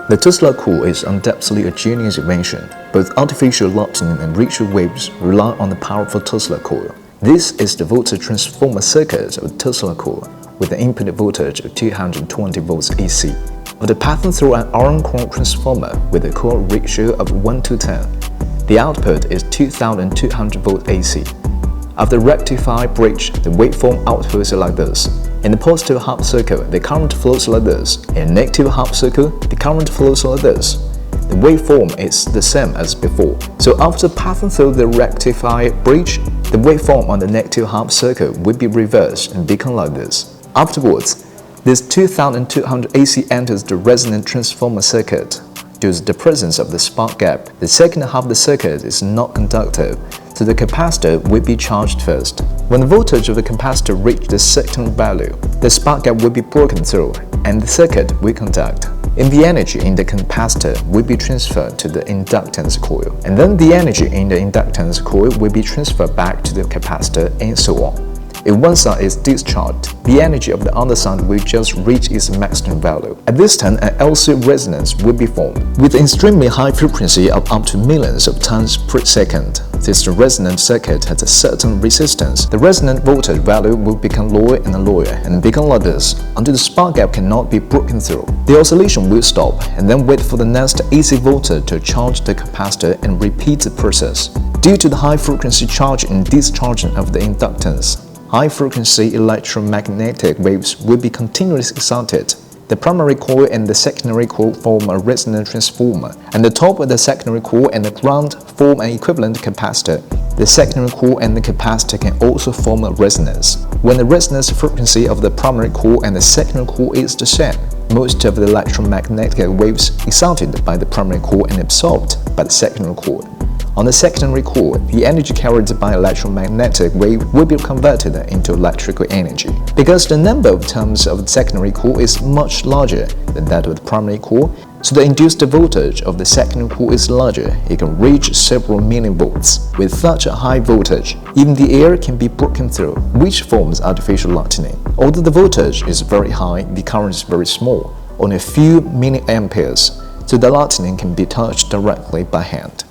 The Tesla Coil is undoubtedly a genius invention. Both artificial lightning and radio waves rely on the powerful Tesla Coil. This is the voltage transformer circuit of the Tesla Coil with an input voltage of 220 volts AC. After passing through an iron core transformer with a coil ratio of 1:10, the output is 2200 volts AC. After rectified bridge, the waveform outputs like this. In the positive half circle, the current flows like this. In the negative half circle, the current flows like this. The waveform is the same as before. So after passing through the rectified bridge, the waveform on the negative half circle will be reversed and become like this. Afterwards, this 2200 AC enters the resonant transformer circuit. Due to the presence of the spark gap, the second half of the circuit is not conductive, so the capacitor will be charged first. When the voltage of the capacitor reaches the certain value, the spark gap will be broken through and the circuit will conduct. And the energy in the capacitor will be transferred to the inductance coil. And then the energy in the inductance coil will be transferred back to the capacitor and so on. If one side is discharged, the energy of the other side will just reach its maximum value. At this time, an LC resonance will be formed. With an extremely high frequency of up to millions of times per second, since the resonant circuit has a certain resistance, the resonant voltage value will become lower and lower and become like this until the spark gap cannot be broken through. The oscillation will stop and then wait for the next AC voltage to charge the capacitor and repeat the process. Due to the high frequency charging and discharging of the inductance, high-frequency electromagnetic waves will be continuously excited. The primary coil and the secondary coil form a resonant transformer, and the top of the secondary coil and the ground form an equivalent capacitor. The secondary coil and the capacitor can also form a resonance. When the resonance frequency of the primary coil and the secondary coil is the same, most of the electromagnetic waves excited by the primary coil and absorbed by the secondary coil. On the secondary coil, the energy carried by electromagnetic wave will be converted into electrical energy. Because the number of turns of the secondary coil is much larger than that of the primary coil, so the induced voltage of the secondary coil is larger. It can reach several million volts. With such a high voltage, even the air can be broken through, which forms artificial lightning. Although the voltage is very high, the current is very small, only a few milliamperes, so the lightning can be touched directly by hand.